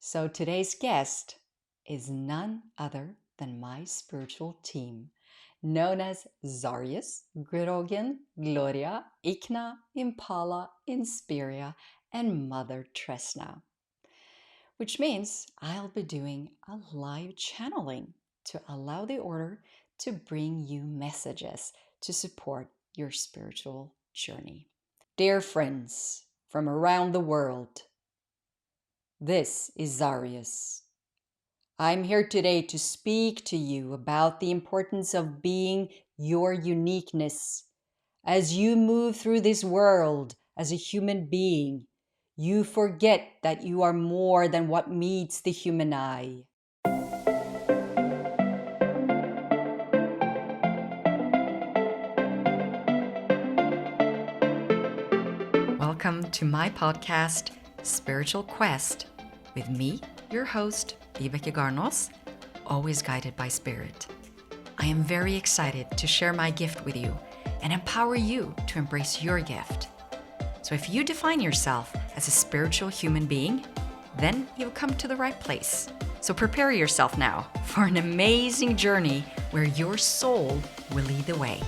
So today's guest is none other than my spiritual team, known as Zarius, Grogen, Gloria, Ikna, Impala, Inspiria, and Mother Tresna. Which means I'll be doing a live channeling to allow the order to bring you messages to support your spiritual journey. Dear friends from around the world, this is Zarius. I'm here today to speak to you about the importance of being your uniqueness. As you move through this world as a human being, you forget that you are more than what meets the human eye. Welcome to my podcast, Spiritual Quest, with me, your host, Vibeke Garnos, always guided by Spirit. I am very excited to share my gift with you and empower you to embrace your gift. So if you define yourself as a spiritual human being, then you've come to the right place. So prepare yourself now for an amazing journey where your soul will lead the way.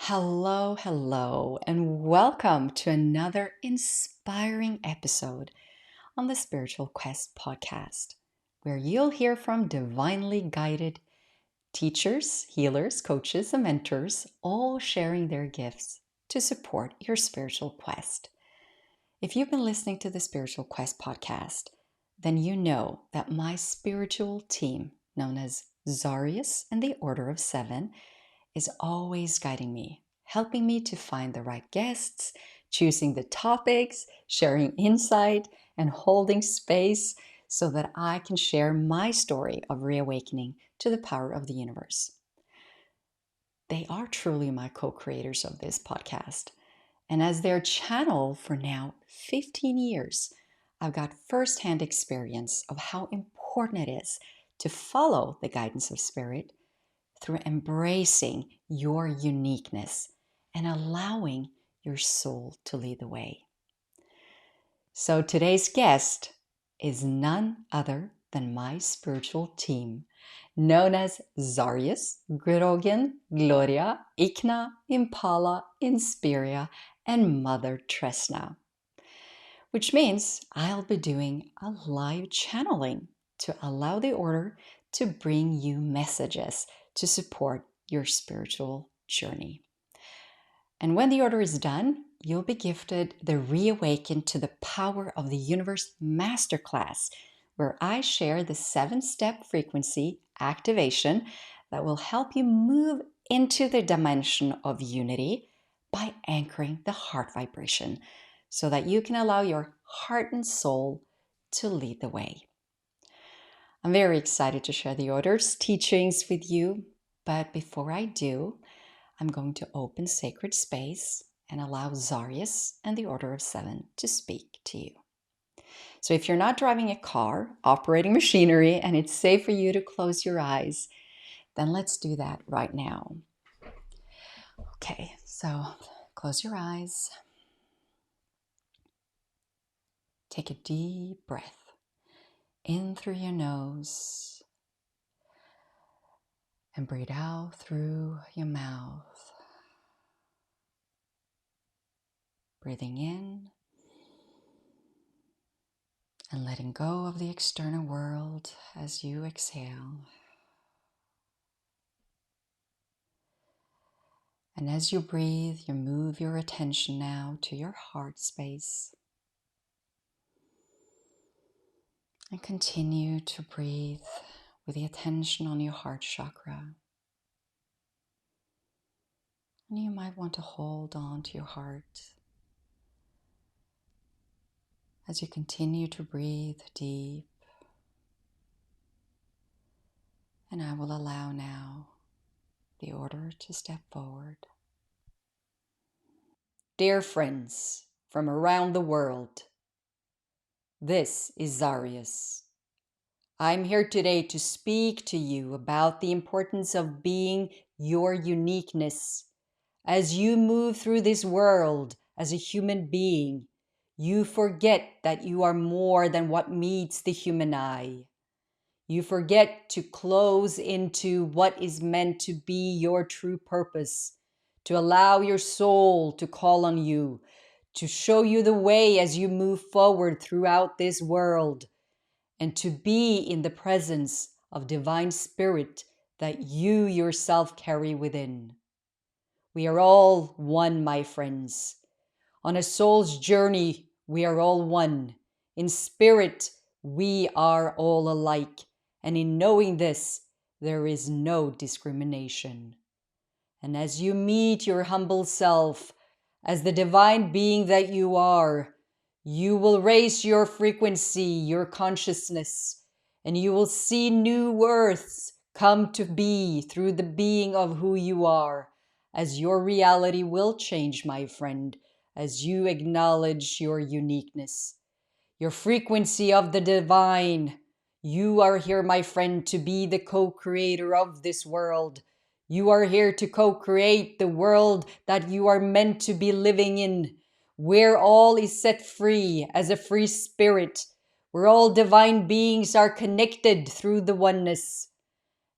Hello, and welcome to another inspiring episode on the Spiritual Quest podcast, where you'll hear from divinely guided teachers, healers, coaches, and mentors, all sharing their gifts to support your spiritual quest. If you've been listening to the Spiritual Quest podcast, then you know that my spiritual team, known as Zarius and the Order of Seven, is always guiding me, helping me to find the right guests, choosing the topics, sharing insight, and holding space so that I can share my story of reawakening to the power of the universe. They are truly my co-creators of this podcast. And as their channel for now 15 years, I've got firsthand experience of how important it is to follow the guidance of Spirit through embracing your uniqueness and allowing your soul to lead the way. So today's guest is none other than my spiritual team, known as Zarius, Grogen, Gloria, Ikna, Impala, Inspiria, and Mother Tresna. Which means I'll be doing a live channeling to allow the order to bring you messages to support your spiritual journey. And when the order is done, you'll be gifted the Reawaken to the Power of the Universe Masterclass, where I share the 7-step frequency activation that will help you move into the dimension of unity by anchoring the heart vibration so that you can allow your heart and soul to lead the way. I'm very excited to share the order's teachings with you, but before I do, I'm going to open sacred space and allow Zarius and the Order of Seven to speak to you. So if you're not driving a car, operating machinery, and it's safe for you to close your eyes, then let's do that right now. Okay, so close your eyes. Take a deep breath in through your nose and breathe out through your mouth. Breathing in and letting go of the external world as you exhale. And as you breathe, you move your attention now to your heart space. And continue to breathe with the attention on your heart chakra. And you might want to hold on to your heart as you continue to breathe deep. And I will allow now the order to step forward. Dear friends from around the world, this is Zarius. I'm here today to speak to you about the importance of being your uniqueness. As you move through this world as a human being, you forget that you are more than what meets the human eye. You forget to close into what is meant to be your true purpose, to allow your soul to call on you, to show you the way as you move forward throughout this world, and to be in the presence of divine spirit that you yourself carry within. We are all one, my friends. On a soul's journey, we are all one. In spirit, we are all alike. And in knowing this, there is no discrimination. And as you meet your humble self, as the divine being that you are, you will raise your frequency, your consciousness, and you will see new worths come to be through the being of who you are, as your reality will change, my friend, as you acknowledge your uniqueness, your frequency of the divine. You are here, my friend, to be the co-creator of this world. You are here to co-create the world that you are meant to be living in, where all is set free as a free spirit, where all divine beings are connected through the oneness.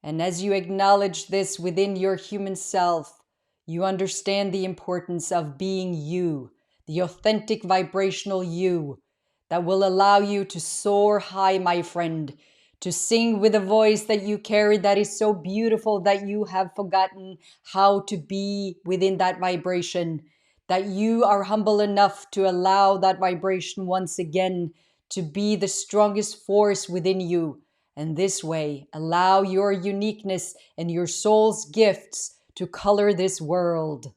And as you acknowledge this within your human self, you understand the importance of being you, the authentic vibrational you, that will allow you to soar high, my friend, to sing with a voice that you carry that is so beautiful that you have forgotten how to be within that vibration, that you are humble enough to allow that vibration once again to be the strongest force within you. And this way, allow your uniqueness and your soul's gifts to color this world.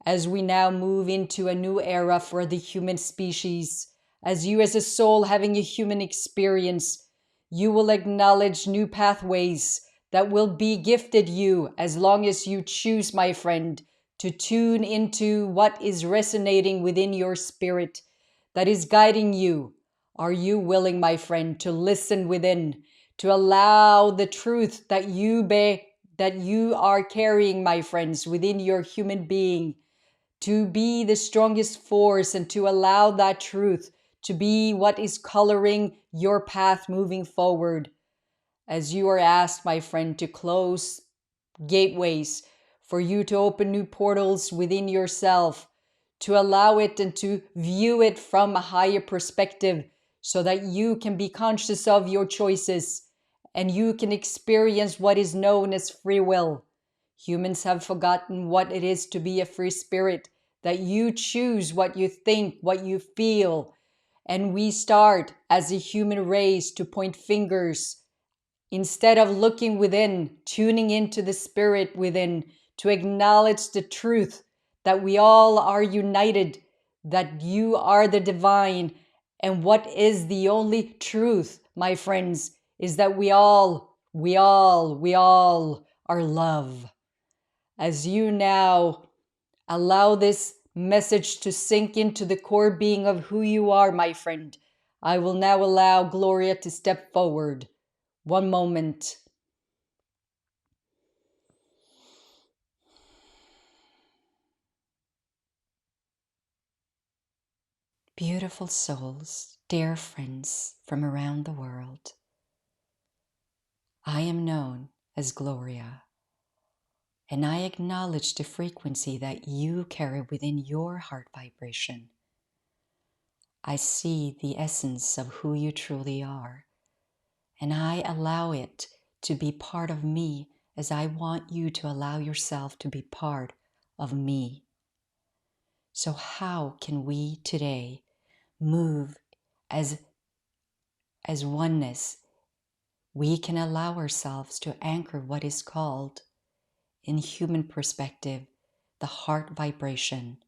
As we now move into a new era for the human species, as you as a soul having a human experience, you will acknowledge new pathways that will be gifted you as long as you choose, my friend, to tune into what is resonating within your spirit that is guiding you. Are you willing, my friend, to listen within, to allow the truth that you are carrying, my friends, within your human being, to be the strongest force and to allow that truth to be what is coloring your path moving forward? As you are asked, my friend, to close gateways, for you to open new portals within yourself, to allow it and to view it from a higher perspective so that you can be conscious of your choices and you can experience what is known as free will. Humans have forgotten what it is to be a free spirit, that you choose what you think, what you feel. And we start as a human race to point fingers instead of looking within, tuning into the spirit within, to acknowledge the truth that we all are united, that you are the divine. And what is the only truth, my friends, is that we all are love. As you now allow this message to sink into the core being of who you are, my friend, I will now allow Gloria to step forward. One moment. Beautiful souls, dear friends from around the world, I am known as Gloria, and I acknowledge the frequency that you carry within your heart vibration. I see the essence of who you truly are, and I allow it to be part of me as I want you to allow yourself to be part of me. So how can we today move as oneness? We can allow ourselves to anchor what is called, in human perspective, the heart vibration,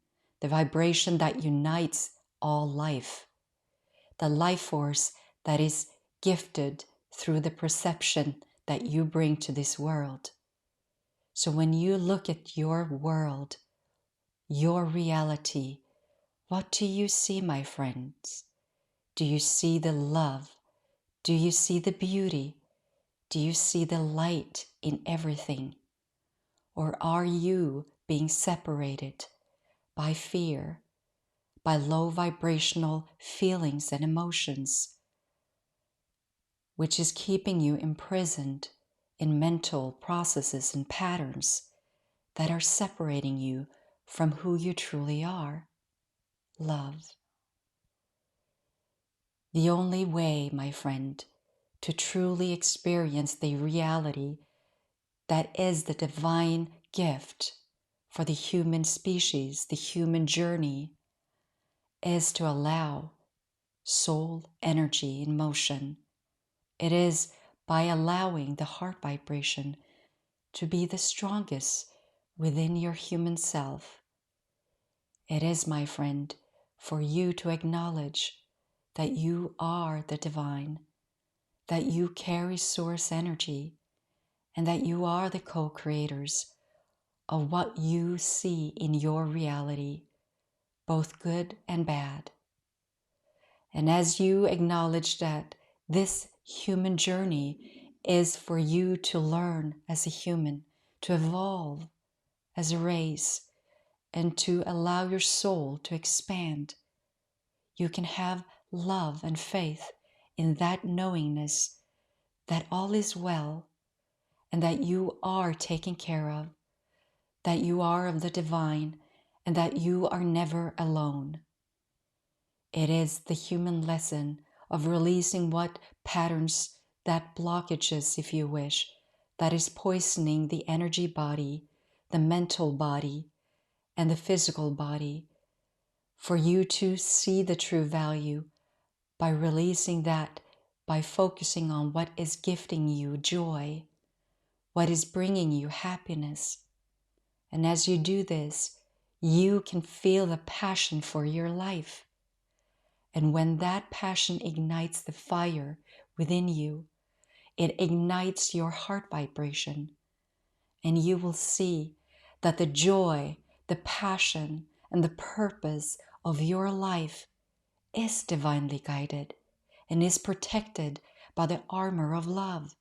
the vibration that unites all life, the life force that is gifted through the perception that you bring to this world. So when you look at your world, your reality, what do you see, my friends? Do you see the love? Do you see the beauty? Do you see the light in everything? Or are you being separated by fear, by low vibrational feelings and emotions, which is keeping you imprisoned in mental processes and patterns that are separating you from who you truly are, love. The only way, my friend, to truly experience the reality that is the divine gift for the human species, the human journey, is to allow soul energy in motion. It is by allowing the heart vibration to be the strongest within your human self. It is, my friend, for you to acknowledge that you are the divine, that you carry source energy, and that you are the co-creators of what you see in your reality, both good and bad. And as you acknowledge that this human journey is for you to learn as a human, to evolve as a race, and to allow your soul to expand, you can have love and faith in that knowingness that all is well and that you are taken care of, that you are of the divine, and that you are never alone. It is the human lesson of releasing what patterns, that blockages, if you wish, that is poisoning the energy body, the mental body, and the physical body, for you to see the true value by releasing that, by focusing on what is gifting you joy, what is bringing you happiness. And as you do this, you can feel the passion for your life. And when that passion ignites the fire within you, it ignites your heart vibration. And you will see that the joy, the passion, and the purpose of your life is divinely guided and is protected by the armor of love.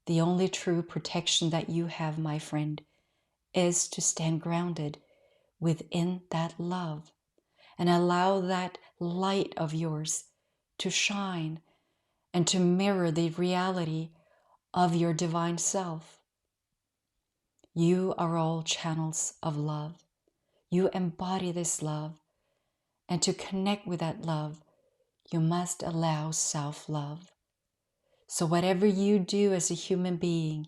The only true protection that you have, my friend, is to stand grounded within that love and allow that light of yours to shine and to mirror the reality of your divine self. You are all channels of love. You embody this love, and to connect with that love, you must allow self-love. So whatever you do as a human being,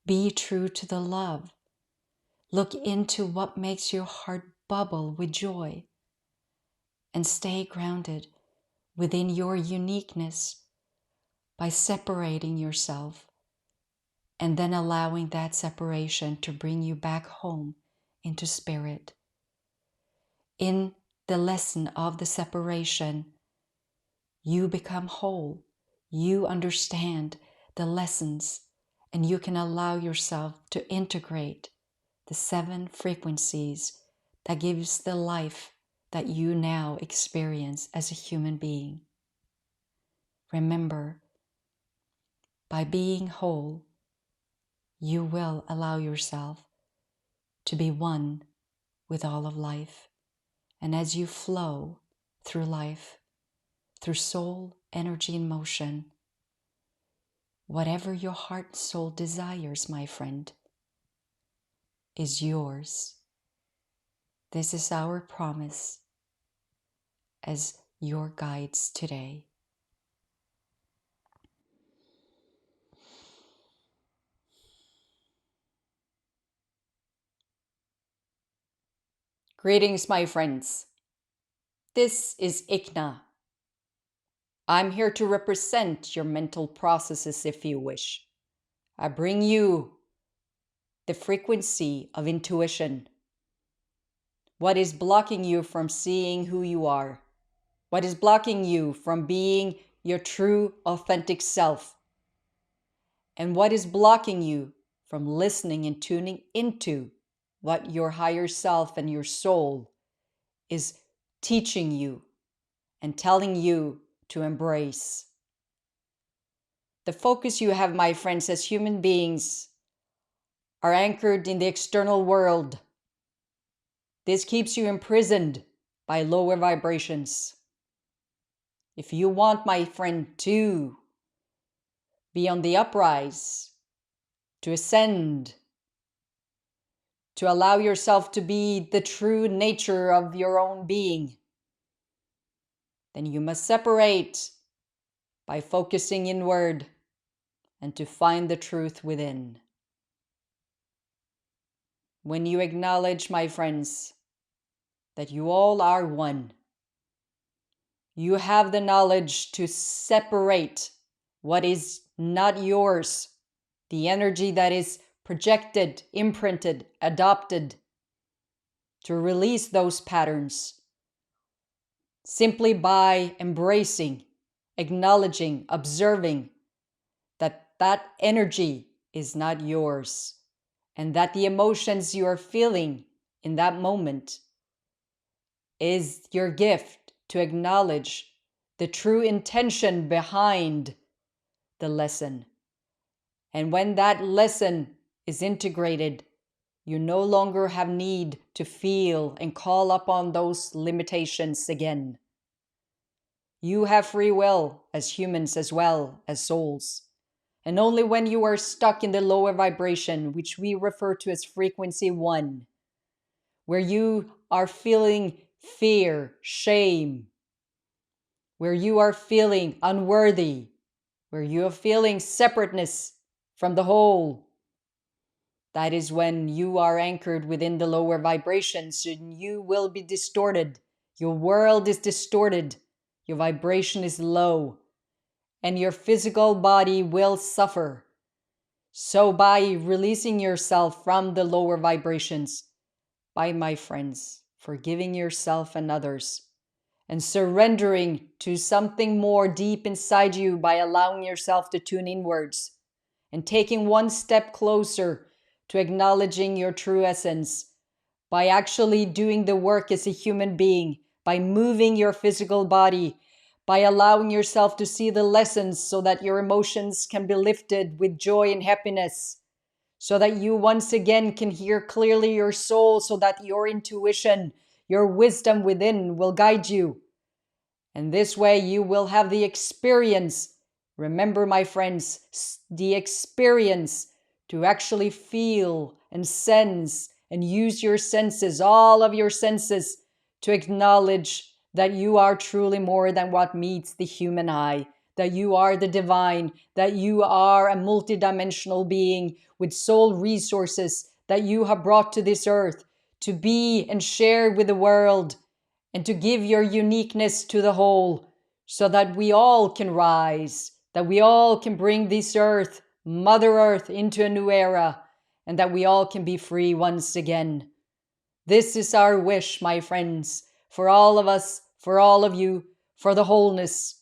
be true to the love. Look into what makes your heart bubble with joy and stay grounded within your uniqueness by separating yourself and then allowing that separation to bring you back home into spirit. In the lesson of the separation, you become whole. You understand the lessons, and you can allow yourself to integrate the 7 frequencies that gives the life that you now experience as a human being. Remember, by being whole, you will allow yourself to be one with all of life. And as you flow through life, through soul, energy, and motion, whatever your heart and soul desires, my friend, is yours. This is our promise as your guides today. Greetings, my friends. This is Ikna. I'm here to represent your mental processes if you wish. I bring you the frequency of intuition. What is blocking you from seeing who you are? What is blocking you from being your true, authentic self? And what is blocking you from listening and tuning into what your higher self and your soul is teaching you and telling you to embrace? The focus you have, my friends, as human beings are anchored in the external world. This keeps you imprisoned by lower vibrations. If you want, my friend, to be on the uprise, to ascend, to allow yourself to be the true nature of your own being, then you must separate by focusing inward and to find the truth within. When you acknowledge, my friends, that you all are one, you have the knowledge to separate what is not yours, the energy that is projected, imprinted, adopted, to release those patterns simply by embracing, acknowledging, observing that that energy is not yours and that the emotions you are feeling in that moment is your gift to acknowledge the true intention behind the lesson. And when that lesson is integrated, you no longer have need to feel and call upon those limitations again. You have free will as humans as well as souls. And only when you are stuck in the lower vibration, which we refer to as frequency 1, where you are feeling fear, shame, where you are feeling unworthy, where you are feeling separateness from the whole, that is when you are anchored within the lower vibrations and you will be distorted. Your world is distorted. Your vibration is low and your physical body will suffer. So by releasing yourself from the lower vibrations, by my friends, forgiving yourself and others, and surrendering to something more deep inside you by allowing yourself to tune inwards and taking one step closer to acknowledging your true essence, by actually doing the work as a human being, by moving your physical body, by allowing yourself to see the lessons so that your emotions can be lifted with joy and happiness, so that you once again can hear clearly your soul, so that your intuition, your wisdom within will guide you. And this way you will have the experience. Remember, my friends, the experience to actually feel and sense and use your senses, all of your senses, to acknowledge that you are truly more than what meets the human eye, that you are the divine, that you are a multidimensional being with soul resources that you have brought to this earth to be and share with the world, and to give your uniqueness to the whole, so that we all can rise, that we all can bring this earth, Mother Earth, into a new era, and that we all can be free once again. This is our wish, my friends, for all of us, for all of you, for the wholeness.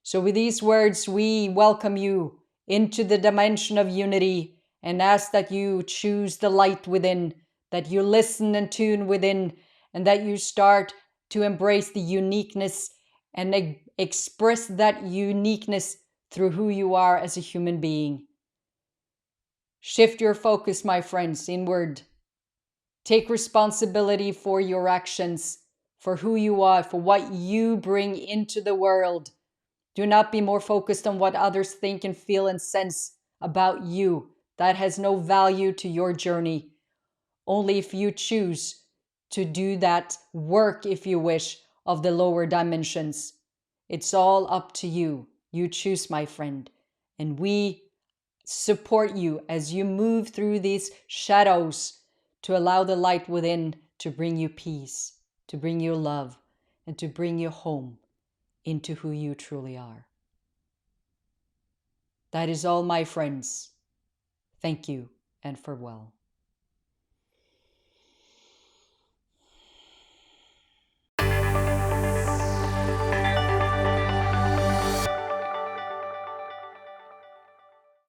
So with these words, we welcome you into the dimension of unity and ask that you choose the light within, that you listen and tune within, and that you start to embrace the uniqueness and express that uniqueness through who you are as a human being. Shift your focus, my friends, inward. Take responsibility for your actions, for who you are, for what you bring into the world. Do not be more focused on what others think and feel and sense about you. That has no value to your journey. Only if you choose to do that work, if you wish, of the lower dimensions. It's all up to you. You choose, my friend. And we support you as you move through these shadows to allow the light within to bring you peace, to bring you love, and to bring you home into who you truly are. That is all, my friends. Thank you and farewell.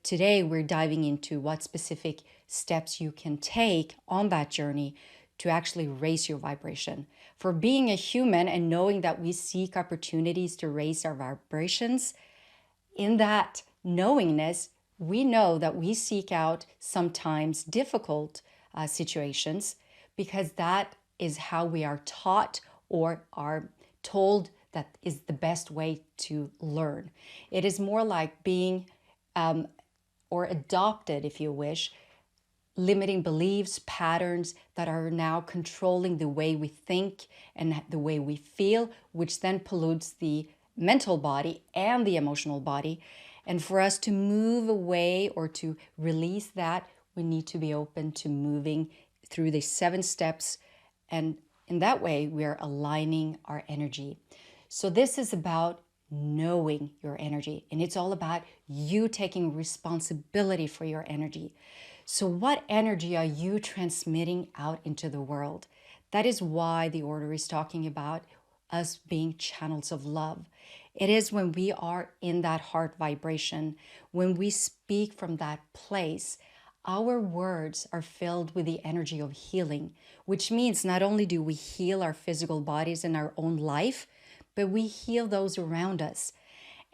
Today, we're diving into what specific steps you can take on that journey to actually raise your vibration. For being a human and knowing that we seek opportunities to raise our vibrations, in that knowingness, we know that we seek out sometimes difficult situations because that is how we are taught or are told that is the best way to learn. It is more like being or adopted, if you wish, limiting beliefs, patterns that are now controlling the way we think and the way we feel, which then pollutes the mental body and the emotional body. And for us to move away or to release that, we need to be open to moving through the 7 steps. And in that way, we are aligning our energy. So this is about knowing your energy, and it's all about you taking responsibility for your energy. So what energy are you transmitting out into the world? That is why the order is talking about us being channels of love. It is when we are in that heart vibration, when we speak from that place, our words are filled with the energy of healing, which means not only do we heal our physical bodies and our own life, but we heal those around us.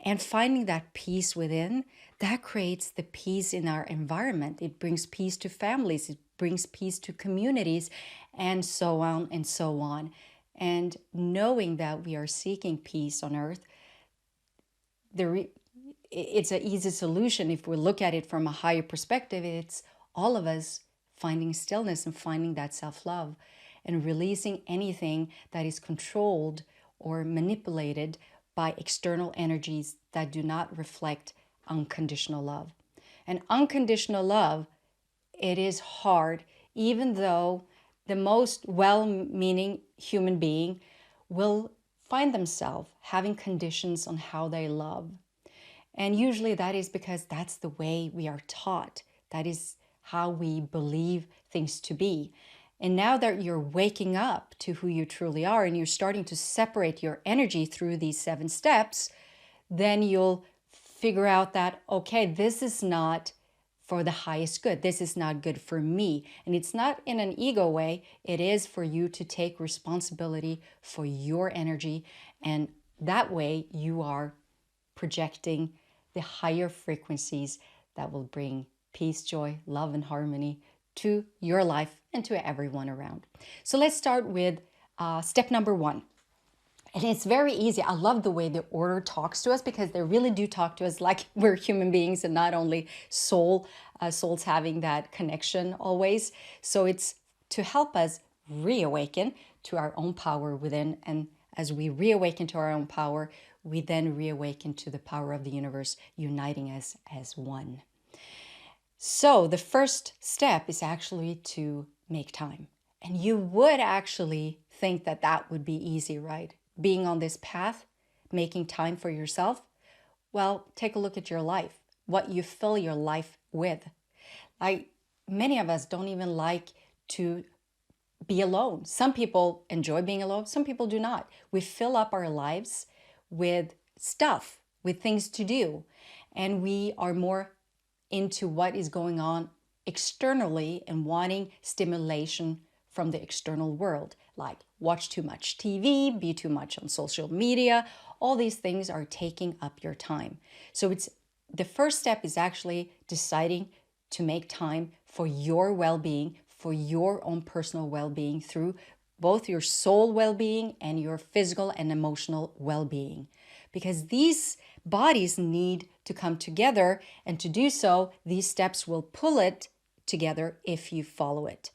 And finding that peace within, that creates the peace in our environment. It brings peace to families, it brings peace to communities, and so on and so on. And knowing that we are seeking peace on earth, it's an easy solution. If we look at it from a higher perspective, it's all of us finding stillness and finding that self-love and releasing anything that is controlled or manipulated by external energies that do not reflect unconditional love. And unconditional love, it is hard, even though the most well-meaning human being will find themselves having conditions on how they love. And usually that is because that's the way we are taught. That is how we believe things to be. And now that you're waking up to who you truly are and you're starting to separate your energy through these 7 steps, then you'll figure out that, okay, this is not for the highest good. This is not good for me. And it's not in an ego way. It is for you to take responsibility for your energy. And that way you are projecting the higher frequencies that will bring peace, joy, love, and harmony to your life and to everyone around. So let's start with step number 1. And it's very easy. I love the way the order talks to us because they really do talk to us like we're human beings and not only souls having that connection always. So it's to help us reawaken to our own power within. And as we reawaken to our own power, we then reawaken to the power of the universe, uniting us as one. So the first step is actually to make time. And you would actually think that that would be easy, right? Being on this path, making time for yourself. Well, take a look at your life, what you fill your life with. Many of us don't even like to be alone. Some people enjoy being alone, some people do not. We fill up our lives with stuff, with things to do, and we are more into what is going on externally and wanting stimulation from the external world, like watch too much TV, be too much on social media. All these things are taking up your time. So the first step is actually deciding to make time for your well-being, for your own personal well-being through both your soul well-being and your physical and emotional well-being. Because these bodies need to come together, and to do so, these steps will pull it together if you follow it.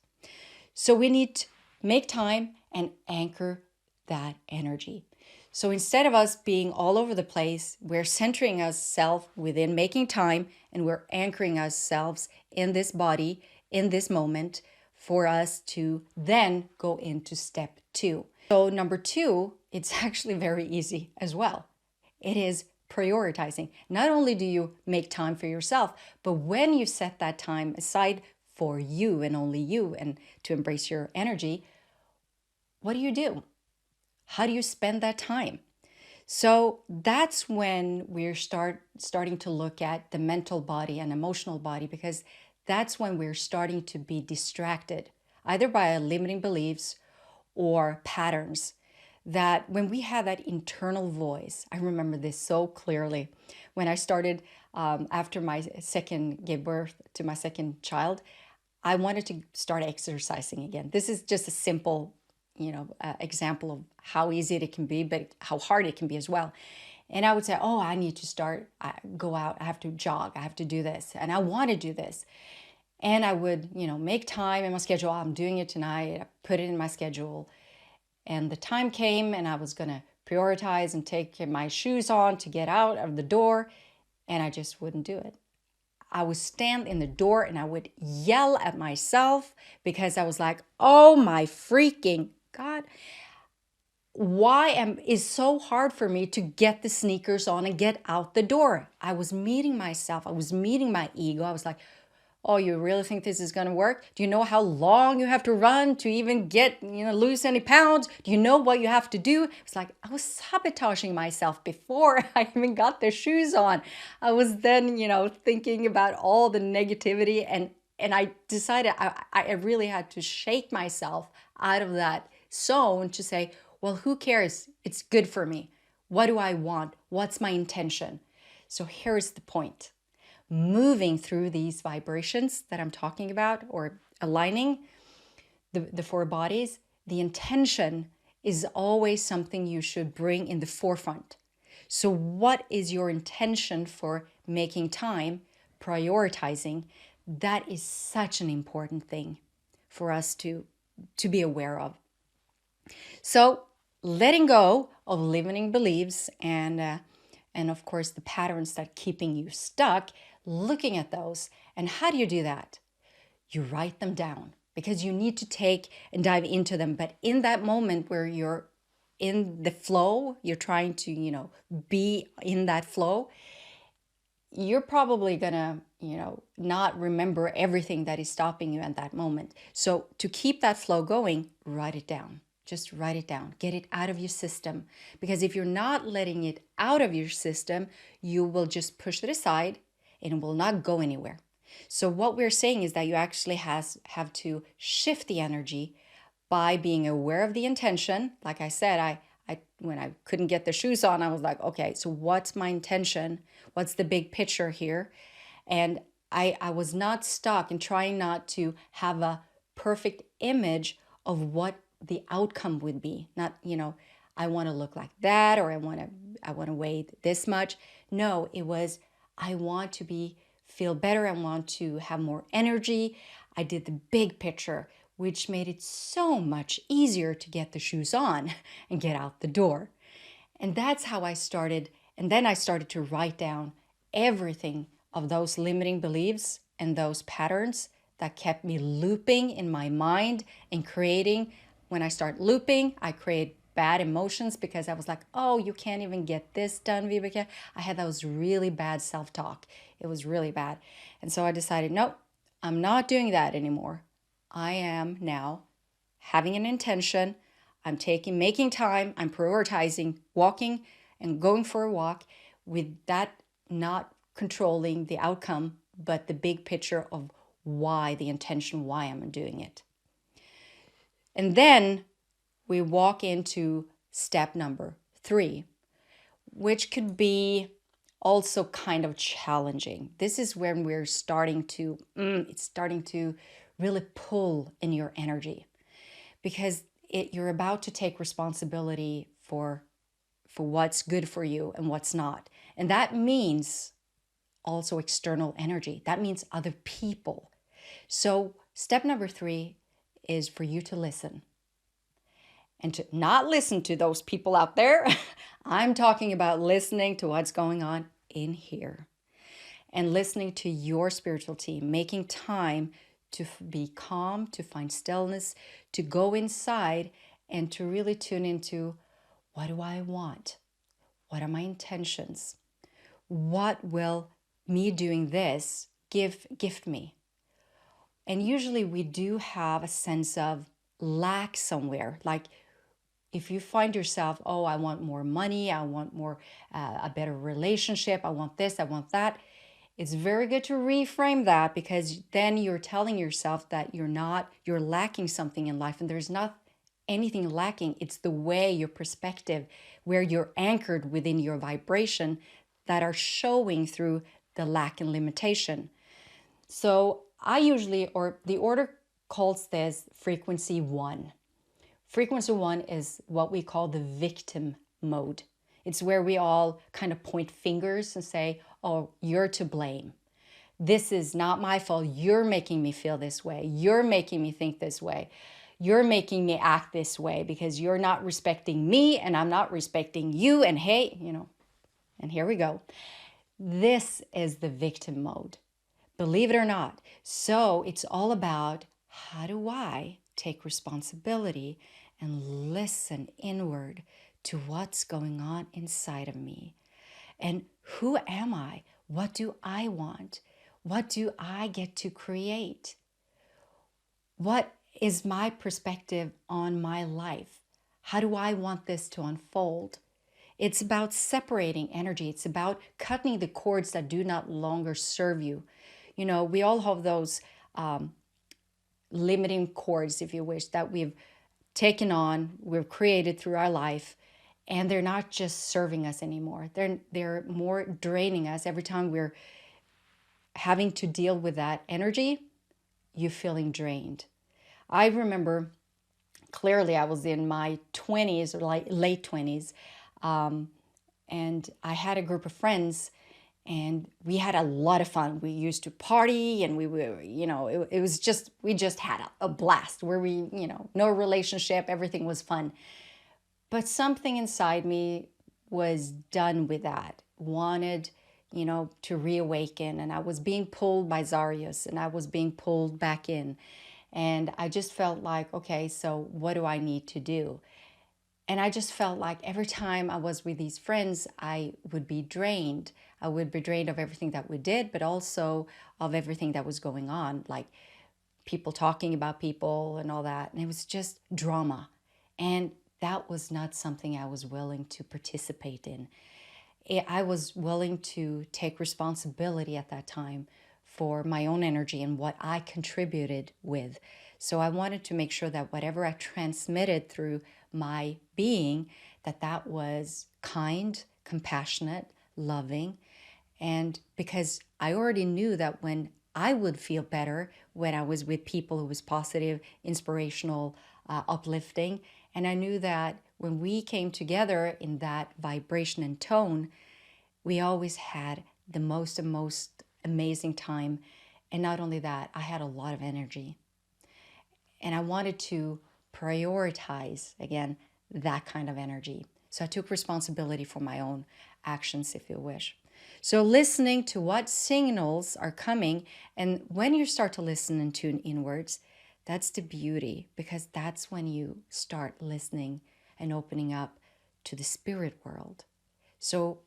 So we need to make time and anchor that energy. So instead of us being all over the place, we're centering ourselves within making time, and we're anchoring ourselves in this body, in this moment, for us to then go into step 2. So number 2, it's actually very easy as well. It is prioritizing. Not only do you make time for yourself, but when you set that time aside for you and only you and to embrace your energy, what do? How do you spend that time? So that's when we're starting to look at the mental body and emotional body, because that's when we're starting to be distracted, either by limiting beliefs or patterns. That when we have that internal voice, I remember this so clearly. When I started, after gave birth to my second child, I wanted to start exercising again. This is just a simple example of how easy it can be, but how hard it can be as well. And I would say, oh, I need to go out, I have to jog, I have to do this, and I want to do this. And I would, make time in my schedule. Oh, I'm doing it tonight. I put it in my schedule. And the time came and I was going to prioritize and take my shoes on to get out of the door. And I just wouldn't do it. I would stand in the door and I would yell at myself because I was like, oh my freaking God, is so hard for me to get the sneakers on and get out the door. I was meeting myself. I was meeting my ego. I was like, oh, you really think this is going to work? Do you know how long you have to run to even get, lose any pounds? Do you know what you have to do? It's like I was sabotaging myself before I even got the shoes on. I was then, thinking about all the negativity, and I decided I really had to shake myself out of that zone to say, well, who cares? It's good for me. What do I want? What's my intention? So here's the point. Moving through these vibrations that I'm talking about, or aligning the four bodies, the intention is always something you should bring in the forefront. So what is your intention for making time, prioritizing? That is such an important thing for us to be aware of. So letting go of limiting beliefs and of course the patterns that are keeping you stuck, looking at those. And how do you do that? You write them down because you need to take and dive into them. But in that moment where you're in the flow, you're trying to, be in that flow, you're probably gonna, not remember everything that is stopping you at that moment. So to keep that flow going, write it down. Just write it down. Get it out of your system. Because if you're not letting it out of your system, you will just push it aside and it will not go anywhere. So what we're saying is that you actually have to shift the energy by being aware of the intention. Like I said, I when I couldn't get the shoes on, I was like, okay, so what's my intention? What's the big picture here? And I was not stuck in trying not to have a perfect image of what the outcome would be. Not, I want to look like that, or I want to weigh this much. No, it was, I want to feel better. I want to have more energy. I did the big picture, which made it so much easier to get the shoes on and get out the door. And that's how I started. And then I started to write down everything of those limiting beliefs and those patterns that kept me looping in my mind and creating. When I start looping, I create bad emotions because I was like, oh, you can't even get this done, Vibeke. I had those really bad self-talk. It was really bad. And so I decided, nope, I'm not doing that anymore. I am now having an intention. I'm making time. I'm prioritizing walking and going for a walk with that not controlling the outcome, but the big picture of why, the intention, why I'm doing it. And then we walk into step number 3, which could be also kind of challenging. This is when we're starting to, it's starting to really pull in your energy because you're about to take responsibility for what's good for you and what's not. And that means also external energy. That means other people. So step number 3 is for you to listen. And to not listen to those people out there. I'm talking about listening to what's going on in here. And listening to your spiritual team, making time to be calm, to find stillness, to go inside and to really tune into, what do I want? What are my intentions? What will me doing this gift me? And usually we do have a sense of lack somewhere. Like if you find yourself, oh, I want more money, I want more, a better relationship, I want this, I want that. It's very good to reframe that because then you're telling yourself that you're lacking something in life, and there's not anything lacking. It's the way, your perspective, where you're anchored within your vibration that are showing through the lack and limitation. So I usually, or the order calls this frequency 1. Frequency 1 is what we call the victim mode. It's where we all kind of point fingers and say, oh, you're to blame. This is not my fault. You're making me feel this way. You're making me think this way. You're making me act this way because you're not respecting me and I'm not respecting you. And hey, and here we go. This is the victim mode, believe it or not. So it's all about, how do I take responsibility and listen inward to what's going on inside of me? And who am I? What do I want? What do I get to create? What is my perspective on my life? How do I want this to unfold? It's about separating energy. It's about cutting the cords that do not longer serve you. We all have those limiting cords, if you wish, that we've taken on, we've created through our life, and they're not just serving us anymore. They're more draining us. Every time we're having to deal with that energy, you're feeling drained. I remember clearly I was in my 20s or like late 20s, and I had a group of friends, and we had a lot of fun. We used to party, and we were, it was just, we just had a blast where we, no relationship, everything was fun. But something inside me was done with that, wanted, to reawaken. And I was being pulled by Zarius, and I was being pulled back in. And I just felt like, okay, so what do I need to do? And I just felt like every time I was with these friends, I would be drained. I would be drained of everything that we did, but also of everything that was going on, like people talking about people and all that. And it was just drama. And that was not something I was willing to participate in. I was willing to take responsibility at that time for my own energy and what I contributed with. So I wanted to make sure that whatever I transmitted through my being, that was kind, compassionate, loving. And because I already knew that when I would feel better when I was with people who was positive, inspirational, uplifting. And I knew that when we came together in that vibration and tone, we always had the most amazing time. And not only that, I had a lot of energy. And I wanted to prioritize, again, that kind of energy. So I took responsibility for my own actions, if you wish. So listening to what signals are coming, and when you start to listen and tune inwards, that's the beauty, because that's when you start listening and opening up to the spirit world. So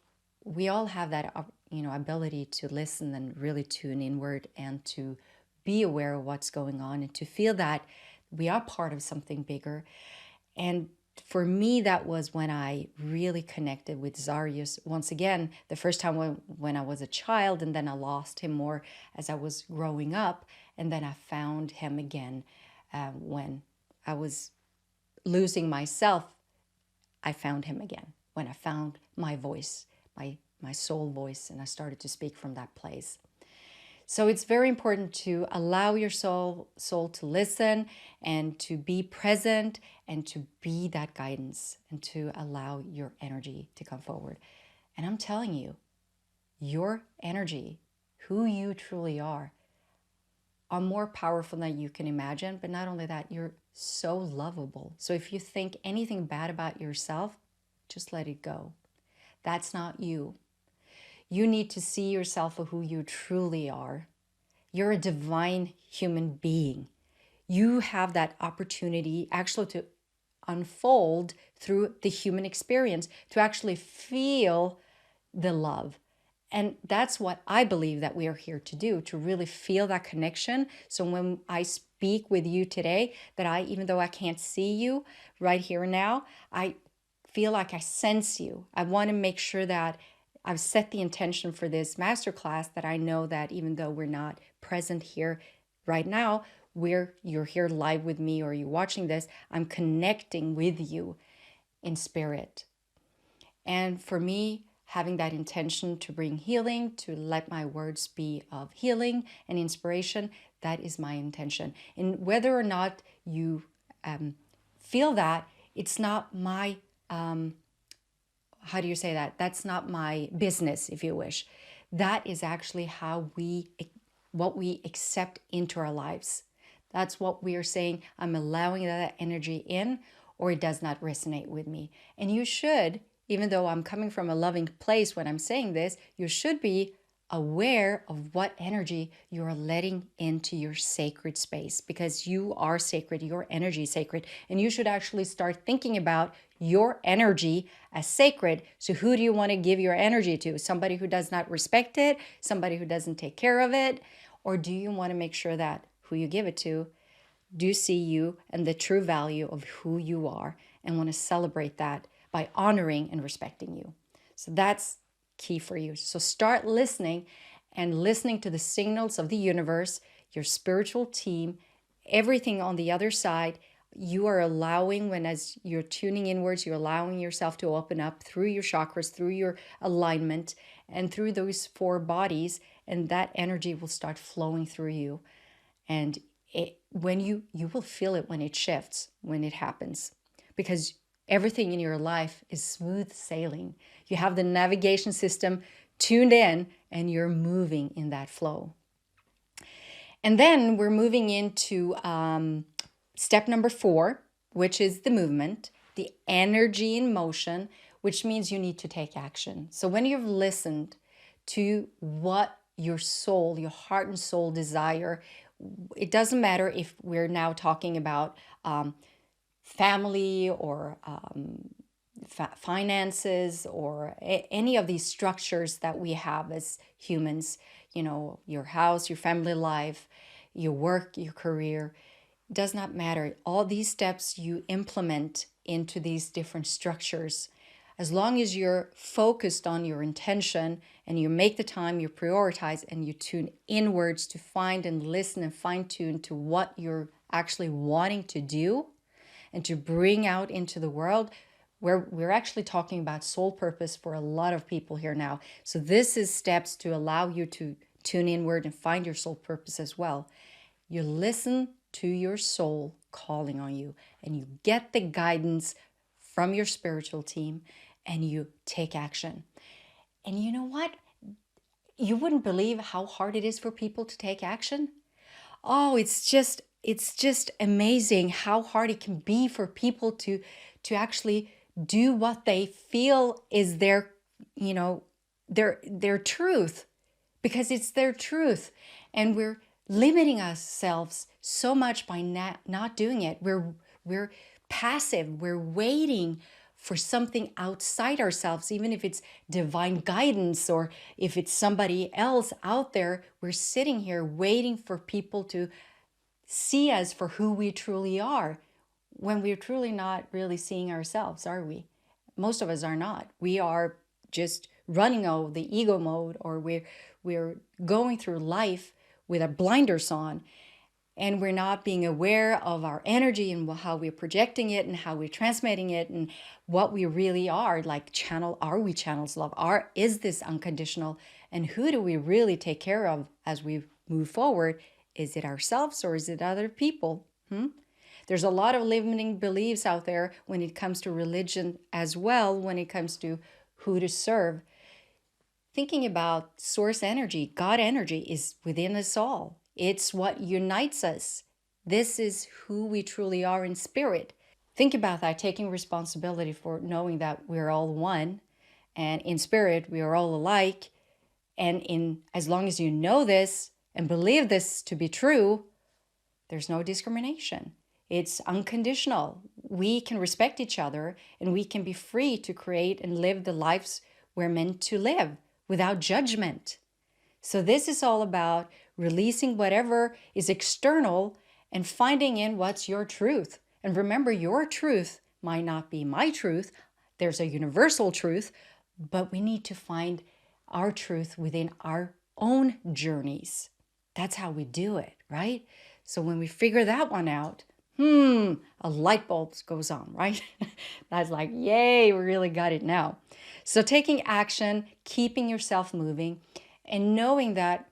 we all have that, ability to listen and really tune inward and to be aware of what's going on and to feel that we are part of something bigger. And for me, that was when I really connected with Zarius. Once again, the first time when I was a child, and then I lost him more as I was growing up. And then I found him again when I was losing myself. I found him again when I found my voice, my soul voice, and I started to speak from that place. So it's very important to allow your soul to listen and to be present and to be that guidance and to allow your energy to come forward. And I'm telling you, your energy, who you truly are more powerful than you can imagine. But not only that, you're so lovable. So if you think anything bad about yourself, just let it go. That's not you. You need to see yourself for who you truly are. You're a divine human being. You have that opportunity actually to unfold through the human experience, to actually feel the love. And that's what I believe that we are here to do, to really feel that connection. So when I speak with you today, that even though I can't see you right here and now, I feel like I sense you. I want to make sure that I've set the intention for this masterclass, that I know that even though we're not present here right now, you're here live with me or you're watching this, I'm connecting with you in spirit. And for me, having that intention to bring healing, to let my words be of healing and inspiration, that is my intention. And whether or not you feel that, it's not my, how do you say that? That's not my business, if you wish. That is actually what we accept into our lives. That's what we are saying. I'm allowing that energy in, or it does not resonate with me. And you should, even though I'm coming from a loving place when I'm saying this, you should be aware of what energy you're letting into your sacred space, because you are sacred, your energy is sacred, and you should actually start thinking about your energy as sacred. So who do you want to give your energy to? Somebody who does not respect it, somebody who doesn't take care of it, or do you want to make sure that who you give it to do see you and the true value of who you are and want to celebrate that by honoring and respecting you? So that's key for you. So start listening and listening to the signals of the universe, your spiritual team, everything on the other side. You are allowing, when as you're tuning inwards, you're allowing yourself to open up through your chakras, through your alignment, and through those 4 bodies, and that energy will start flowing through you. And when you will feel it when it shifts, when it happens, because everything in your life is smooth sailing. You have the navigation system tuned in and you're moving in that flow. And then we're moving into step number 4, which is the movement, the energy in motion, which means you need to take action. So when you've listened to what your soul, your heart and soul desire, it doesn't matter if we're now talking about family or finances or any of these structures that we have as humans, your house, your family life, your work, your career, does not matter. All these steps you implement into these different structures, as long as you're focused on your intention and you make the time, you prioritize, and you tune inwards to find and listen and fine tune to what you're actually wanting to do and to bring out into the world, where we're actually talking about soul purpose for a lot of people here now. So this is steps to allow you to tune inward and find your soul purpose as well. You listen to your soul calling on you, and you get the guidance from your spiritual team, and you take action. And you know what? You wouldn't believe how hard it is for people to take action. Oh, it's just amazing how hard it can be for people to actually do what they feel is their, their truth, because it's their truth. And we're limiting ourselves so much by not doing it. We're passive. We're waiting for something outside ourselves, even if it's divine guidance or if it's somebody else out there. We're sitting here waiting for people to see us for who we truly are, when we're truly not really seeing ourselves, are we? Most of us are not. We are just running out the ego mode, or we're going through life with our blinders on, and we're not being aware of our energy and how we're projecting it and how we're transmitting it and what we really are. Like, are we channels of love? Is this unconditional? And who do we really take care of as we move forward? Is it ourselves or is it other people? There's a lot of limiting beliefs out there when it comes to religion as well, when it comes to who to serve. Thinking about source energy, God energy, is within us all. It's what unites us. This is who we truly are in spirit. Think about that, taking responsibility for knowing that we're all one, and in spirit we are all alike. And as long as you know this and believe this to be true, there's no discrimination. It's unconditional. We can respect each other, and we can be free to create and live the lives we're meant to live without judgment. So this is all about releasing whatever is external and finding in what's your truth. And remember, your truth might not be my truth. There's a universal truth, but we need to find our truth within our own journeys. That's how we do it, right? So when we figure that one out, a light bulb goes on, right? That's like, yay, we really got it now. So taking action, keeping yourself moving, and knowing that,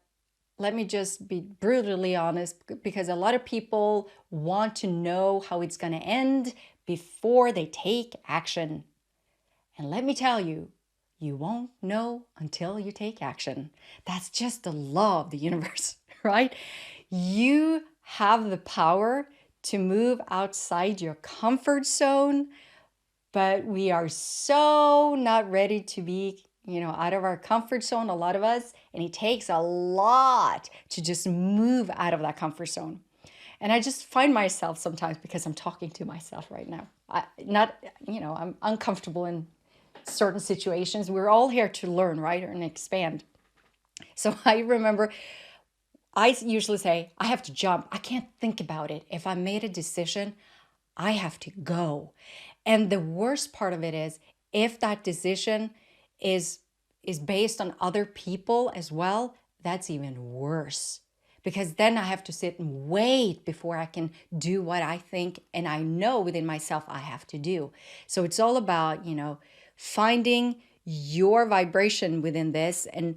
let me just be brutally honest, because a lot of people want to know how it's going to end, before they take action. And let me tell you, you won't know until you take action. That's just the law of the universe, right? You have the power to move outside your comfort zone, but we are so not ready to be, out of our comfort zone, a lot of us, and it takes a lot to just move out of that comfort zone. And I just find myself sometimes, because I'm talking to myself right now, I'm uncomfortable in certain situations. We're all here to learn, right? And expand. So I remember I usually say, I have to jump. I can't think about it. If I made a decision, I have to go. And the worst part of it is, if that decision is based on other people as well, that's even worse. Because then I have to sit and wait before I can do what I think and I know within myself I have to do. So it's all about, finding your vibration within this and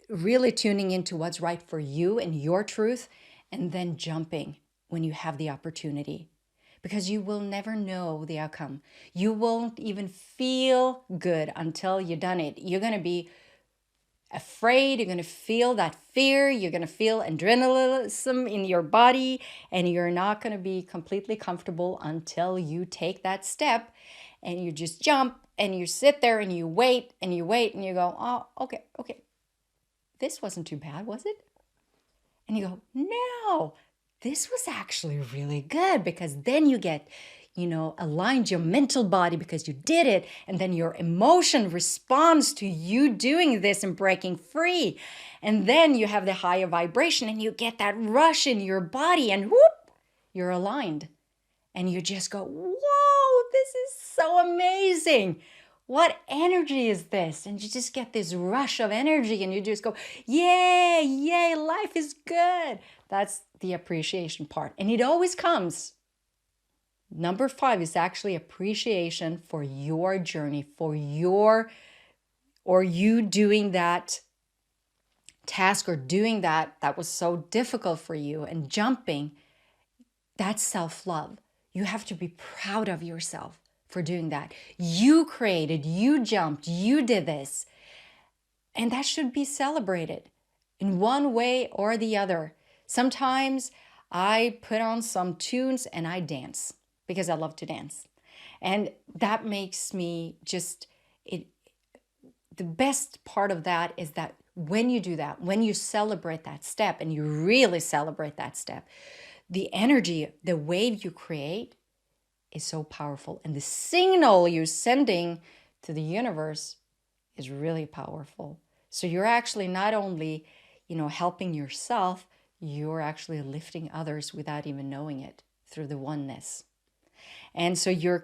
really tuning into what's right for you and your truth, and then jumping when you have the opportunity. Because you will never know the outcome. You won't even feel good until you've done it. You're going to be afraid. You're going to feel that fear. You're going to feel adrenaline in your body. And you're not going to be completely comfortable until you take that step. And you just jump and you sit there and you wait and you wait and you go, oh, okay. This wasn't too bad, was it? And you go, no, this was actually really good, because then you get, aligned your mental body because you did it. And then your emotion responds to you doing this and breaking free. And then you have the higher vibration and you get that rush in your body and whoop, you're aligned. And you just go, whoa, this is so amazing. What energy is this? And you just get this rush of energy and you just go, yay, life is good. That's the appreciation part. And it always comes. Number 5 is actually appreciation for your journey, for you doing that task or doing that was so difficult for you and jumping. That's self-love. You have to be proud of yourself for doing that. You created, you jumped, you did this. And that should be celebrated in one way or the other. Sometimes I put on some tunes and I dance because I love to dance. And that makes me the best part of that is that when you do that, when you celebrate that step and you really celebrate that step, the energy, the wave you create is so powerful. And the signal you're sending to the universe is really powerful. So you're actually not only, helping yourself, you're actually lifting others without even knowing it through the oneness. And so you're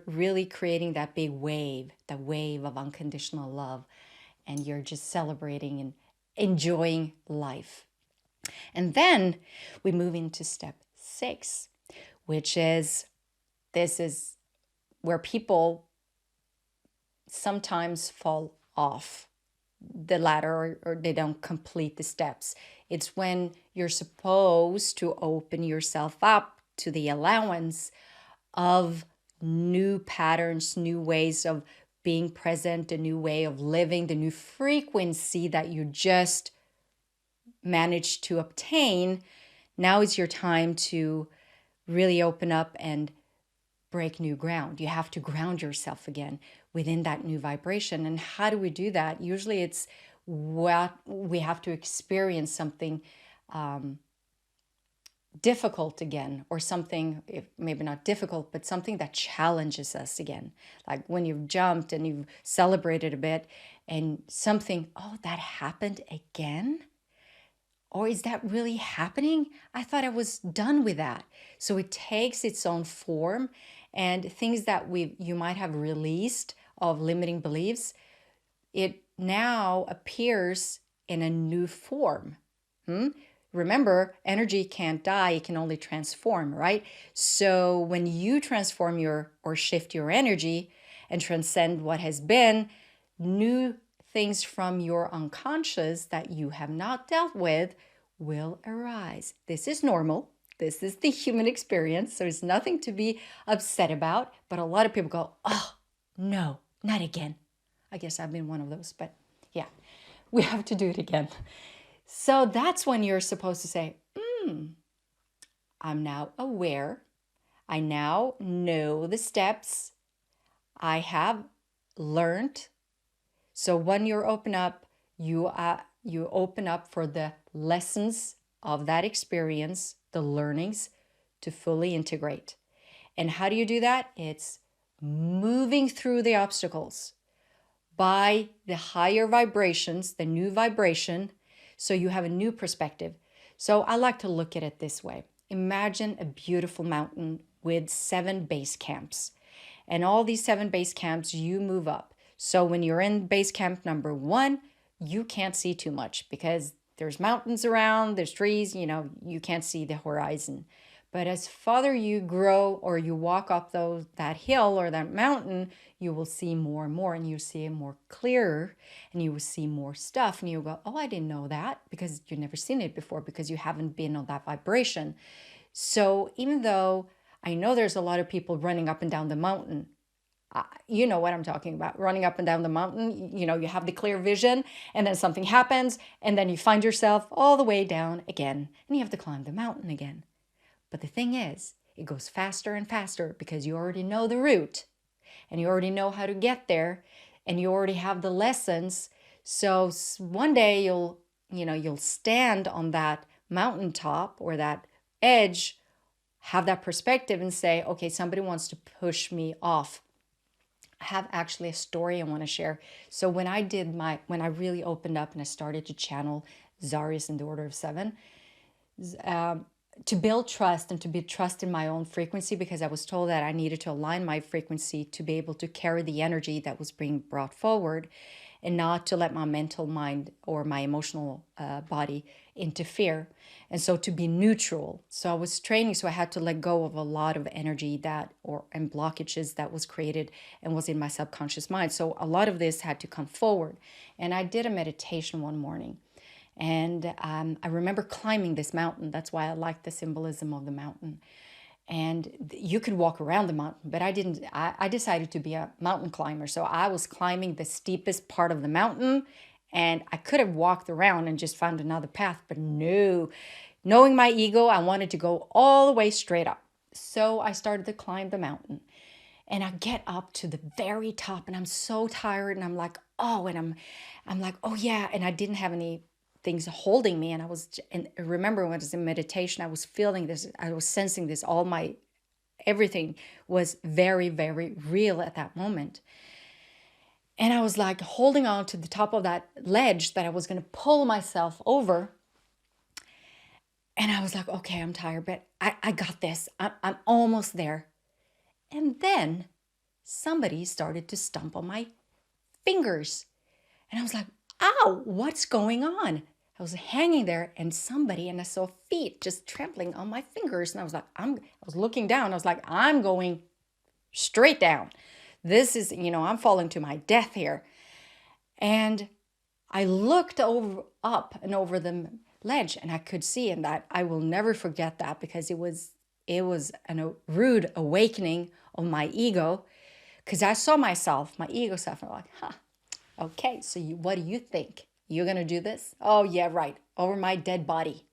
really creating that big wave, the wave of unconditional love. And you're just celebrating and enjoying life. And then we move into step 6, which is, this is where people sometimes fall off the ladder or they don't complete the steps. It's when you're supposed to open yourself up to the allowance of new patterns, new ways of being present, a new way of living, the new frequency that you just managed to obtain. Now is your time to really open up and break new ground. You have to ground yourself again within that new vibration. And how do we do that? Usually it's what we have to experience something difficult again, or something, if maybe not difficult, but something that challenges us again. Like when you've jumped and you've celebrated a bit and something, oh, that happened again? Or is that really happening? I thought I was done with that. So it takes its own form, and things that you might have released of limiting beliefs, it now appears in a new form. Remember, energy can't die, it can only transform, right? So when you transform or shift your energy and transcend what has been, new things from your unconscious that you have not dealt with will arise. This is normal. This is the human experience. So it's nothing to be upset about. But a lot of people go, oh, no, not again. I guess I've been one of those. But yeah, we have to do it again. So that's when you're supposed to say, I'm now aware. I now know the steps. I have learned. So when you open up, you open up for the lessons of that experience, the learnings, to fully integrate. And how do you do that? It's moving through the obstacles by the higher vibrations, the new vibration, so you have a new perspective. So I like to look at it this way. Imagine a beautiful mountain with 7 base camps. And all these 7 base camps, you move up. So when you're in base camp number 1, you can't see too much because there's mountains around, there's trees, you can't see the horizon. But as farther you grow or you walk up that hill or that mountain, you will see more and more, and you see it more clearer, and you will see more stuff, and you go, oh, I didn't know that, because you've never seen it before, because you haven't been on that vibration. So even though I know there's a lot of people running up and down the mountain, you know what I'm talking about, running up and down the mountain, you have the clear vision, and then something happens, and then you find yourself all the way down again, and you have to climb the mountain again. But the thing is, it goes faster and faster because you already know the route, and you already know how to get there, and you already have the lessons. So one day you'll stand on that mountaintop or that edge, have that perspective and say, okay, somebody wants to push me off. I have actually a story I want to share. So when I really opened up and I started to channel Zarius in the Order of 7, to build trust and to be trust in my own frequency, because I was told that I needed to align my frequency to be able to carry the energy that was being brought forward, and not to let my mental mind or my emotional body interfere. And so to be neutral. So I was training, so I had to let go of a lot of energy and blockages that was created and was in my subconscious mind. So a lot of this had to come forward. And I did a meditation one morning. And I remember climbing this mountain. That's why I like the symbolism of the mountain. And you could walk around the mountain, but I didn't. I decided to be a mountain climber. So I was climbing the steepest part of the mountain, and I could have walked around and just found another path, but no. Knowing my ego, I wanted to go all the way straight up. So I started to climb the mountain. And I get up to the very top, and I'm so tired, and I'm like, oh, and I'm like, oh yeah, and I didn't have any things holding me, and I remember when I was in meditation, I was feeling this, I was sensing this, everything was very, very real at that moment. And I was like holding on to the top of that ledge that I was going to pull myself over. And I was like, okay, I'm tired, but I got this. I'm almost there. And then somebody started to stomp on my fingers. And I was like, ow, what's going on? I was hanging there, and I saw feet just trampling on my fingers. And I was like, I was looking down. I was like, I'm going straight down. This is, I'm falling to my death here. And I looked up and over the ledge, and I could see, and that I will never forget that, because it was a rude awakening of my ego, because I saw myself, my ego self, and I'm like, okay, so what do you think? You're going to do this? Oh, yeah, right. Over my dead body.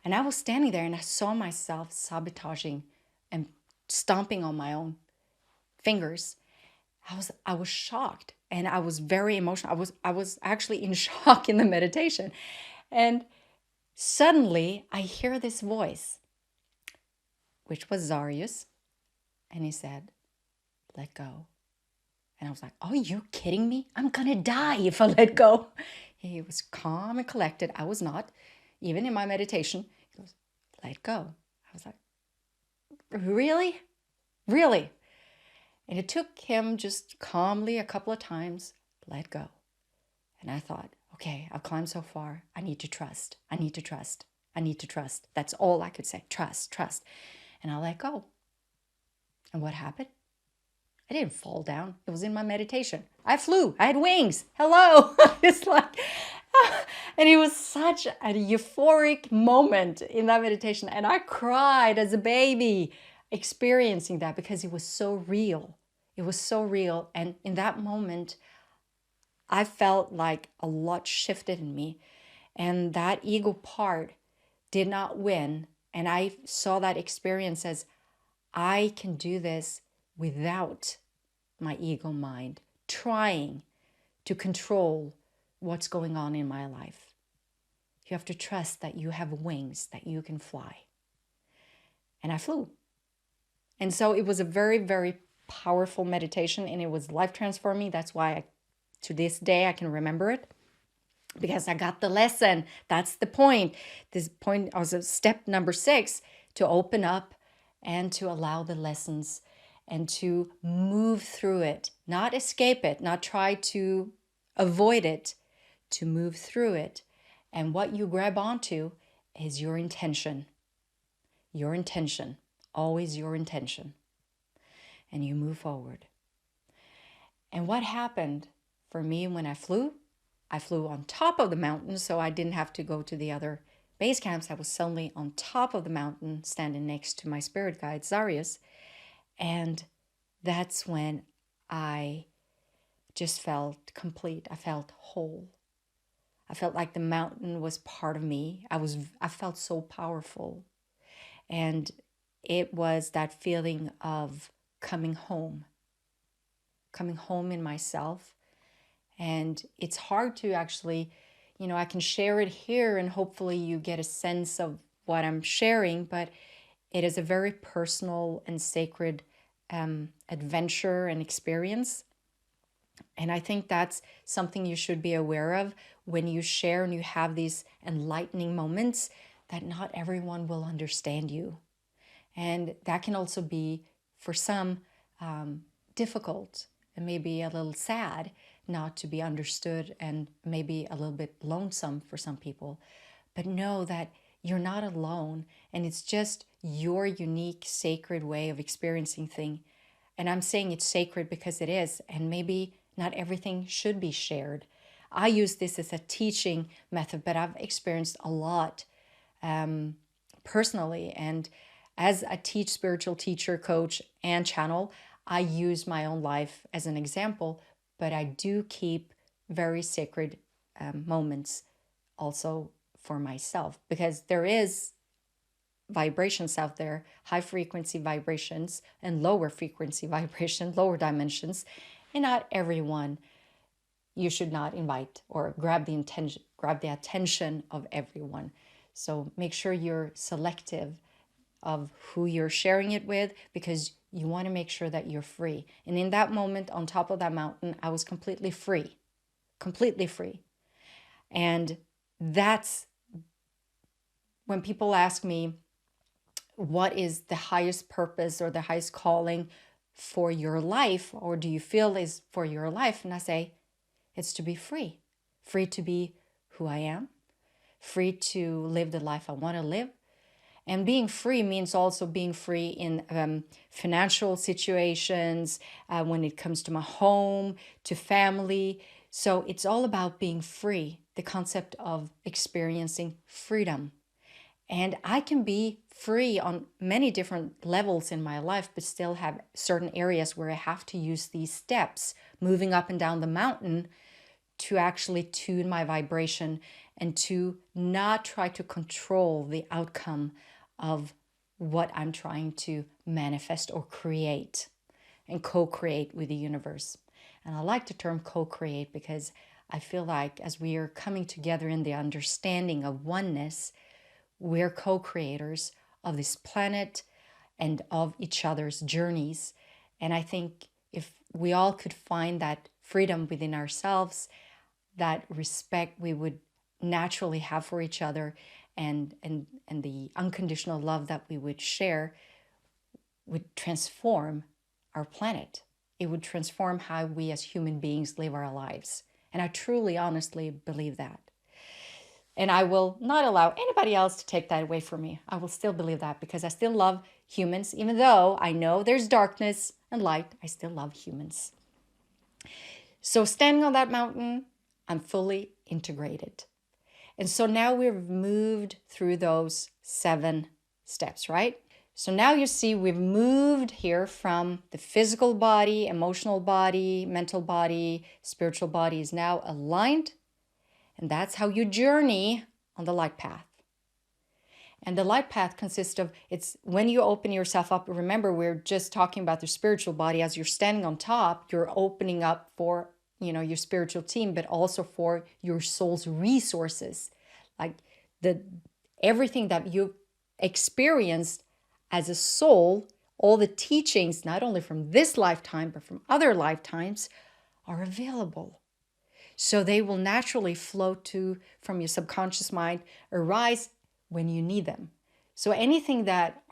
And I was standing there, and I saw myself sabotaging and stomping on my own fingers. I was shocked, and I was very emotional. I was actually in shock in the meditation. And suddenly I hear this voice, which was Zarius. And he said, let go. And I was like, are you kidding me? I'm going to die if I let go. He was calm and collected. I was not, even in my meditation. He goes, let go. I was like, really? Really? And it took him just calmly a couple of times, let go. And I thought, okay, I've climbed so far. I need to trust. I need to trust. I need to trust. That's all I could say. Trust, trust. And I let go. And what happened? I didn't fall down. It was in my meditation. I flew. I had wings. Hello. It's like, And it was such a euphoric moment in that meditation. And I cried as a baby experiencing that because it was so real. It was so real. And in that moment, I felt like a lot shifted in me. And that ego part did not win. And I saw that experience as I can do this without my ego mind trying to control what's going on in my life. You have to trust that you have wings, that you can fly. And I flew. And so it was a very, very powerful meditation, and it was life transforming. That's why to this day I can remember it, because I got the lesson. That's the point. This point was step number 6, to open up and to allow the lessons and to move through it, not escape it, not try to avoid it, to move through it. And what you grab onto is your intention. Your intention, always your intention. And you move forward. And what happened for me when I flew on top of the mountain, so I didn't have to go to the other base camps. I was suddenly on top of the mountain, standing next to my spirit guide, Zarius. And that's when I just felt complete. I felt whole. I felt like the mountain was part of me. I felt so powerful. And it was that feeling of coming home in myself. And it's hard to actually, I can share it here and hopefully you get a sense of what I'm sharing, but it is a very personal and sacred adventure and experience. And I think that's something you should be aware of when you share and you have these enlightening moments, that not everyone will understand you. And that can also be, for some, difficult and maybe a little sad not to be understood, and maybe a little bit lonesome for some people. But know that you're not alone, and it's just your unique, sacred way of experiencing things. And I'm saying it's sacred because it is, and maybe not everything should be shared. I use this as a teaching method, but I've experienced a lot personally. And as a spiritual teacher, coach, and channel, I use my own life as an example, but I do keep very sacred moments also for myself, because there is vibrations out there, high frequency vibrations and lower frequency vibrations, lower dimensions, and not everyone you should not invite or grab the attention of everyone. So make sure you're selective of who you're sharing it with, because you want to make sure that you're free. And in that moment on top of that mountain, I was completely free. And that's when people ask me, what is the highest purpose or the highest calling for your life, or do you feel is for your life? And I say, it's to be free. Free to be who I am. Free to live the life I want to live. And being free means also being free in financial situations, when it comes to my home, to family. So it's all about being free, the concept of experiencing freedom. And I can be free on many different levels in my life, but still have certain areas where I have to use these steps, moving up and down the mountain, to actually tune my vibration and to not try to control the outcome of what I'm trying to manifest or create and co-create with the universe. And I like the term co-create because I feel like as we are coming together in the understanding of oneness, we're co-creators of this planet and of each other's journeys. And I think if we all could find that freedom within ourselves, that respect we would naturally have for each other, and the unconditional love that we would share, would transform our planet. It would transform how we as human beings live our lives. And I truly, honestly believe that. And I will not allow anybody else to take that away from me. I will still believe that, because I still love humans. Even though I know there's darkness and light, I still love humans. So standing on that mountain, I'm fully integrated. And so now we've moved through those 7 steps, right? So now you see we've moved here from the physical body, emotional body, mental body, spiritual body is now aligned. And that's how you journey on the light path. And the light path consists of, it's when you open yourself up. Remember, we're just talking about the spiritual body. As you're standing on top, you're opening up for, your spiritual team, but also for your soul's resources. Like everything that you experienced as a soul, all the teachings, not only from this lifetime, but from other lifetimes, are available. So they will naturally flow from your subconscious mind, arise when you need them. So anything that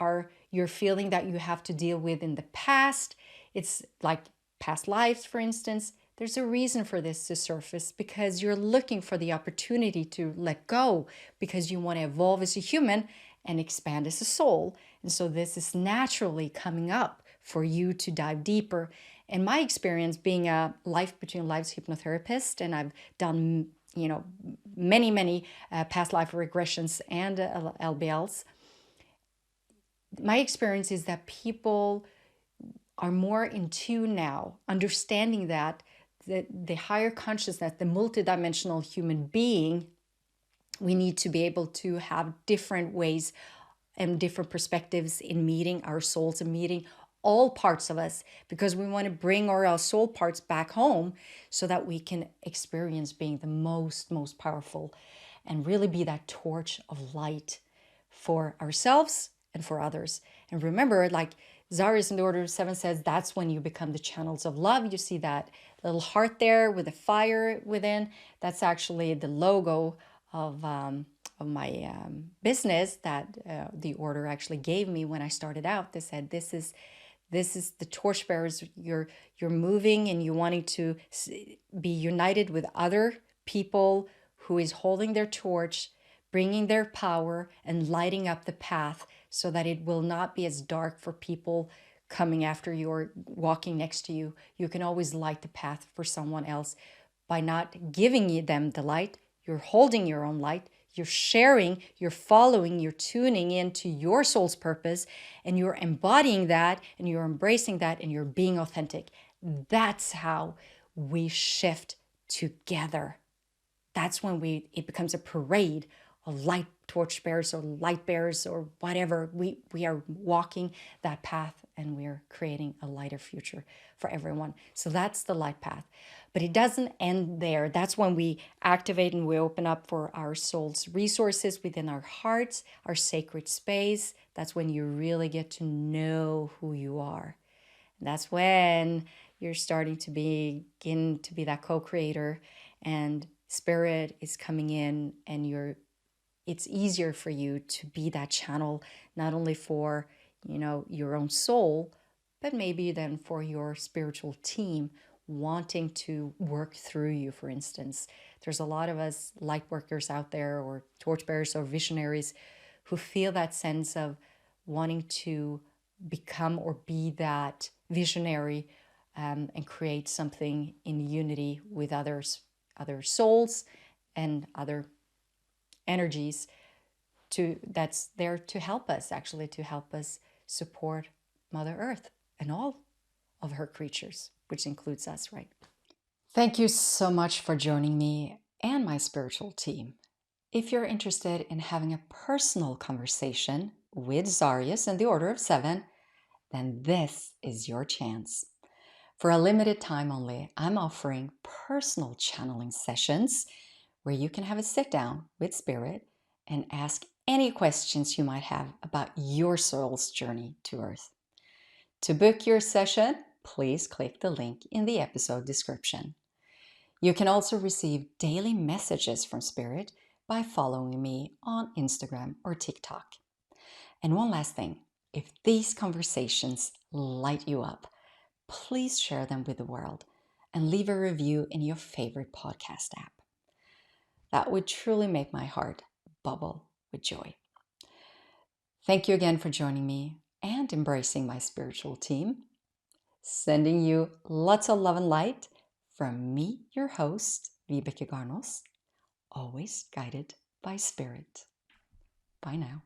you're feeling that you have to deal with in the past, it's like past lives, for instance, there's a reason for this to surface, because you're looking for the opportunity to let go, because you want to evolve as a human and expand as a soul. And so this is naturally coming up for you to dive deeper. In my experience, being a life between lives hypnotherapist, and I've done many past life regressions and LBLs, my experience is that people are more in tune now, understanding that the higher consciousness, the multidimensional human being, we need to be able to have different ways and different perspectives in meeting our souls and meeting all parts of us, because we want to bring our soul parts back home so that we can experience being the most powerful and really be that torch of light for ourselves and for others. And remember, like Zarius in the Order of Seven says, that's when you become the channels of love. You see that little heart there with a fire within. That's actually the logo of my business that the order actually gave me when I started out. They said, this is the torchbearers. You're moving and you wanting to be united with other people who is holding their torch, bringing their power and lighting up the path so that it will not be as dark for people coming after you or walking next to you. You can always light the path for someone else by not giving them the light. You're holding your own light. You're sharing, you're following, you're tuning into your soul's purpose, and you're embodying that, and you're embracing that, and you're being authentic. That's how we shift together. That's when it becomes a parade of light torch bearers or light bearers or whatever. We are walking that path, and we're creating a lighter future for everyone. So that's the light path. But it doesn't end there. That's when we activate and we open up for our soul's resources within our hearts, our sacred space. That's when you really get to know who you are. And that's when you're starting to begin to be that co-creator, and spirit is coming in, and it's easier for you to be that channel, not only for your own soul, but maybe then for your spiritual team wanting to work through you. For instance, there's a lot of us light workers out there, or torchbearers or visionaries, who feel that sense of wanting to become or be that visionary, and create something in unity with other souls and other energies that's there to help us, actually to help us support Mother Earth and all of her creatures, which includes us, right? Thank you so much for joining me and my spiritual team. If you're interested in having a personal conversation with Zarius and the Order of Seven, then this is your chance. For a limited time only, I'm offering personal channeling sessions where you can have a sit down with Spirit and ask any questions you might have about your soul's journey to Earth. To book your session, please click the link in the episode description. You can also receive daily messages from Spirit by following me on Instagram or TikTok. And one last thing, if these conversations light you up, please share them with the world and leave a review in your favorite podcast app. That would truly make my heart bubble with joy. Thank you again for joining me and embracing my spiritual team. Sending you lots of love and light from me, your host, Vibeke Garnos, always guided by spirit. Bye now.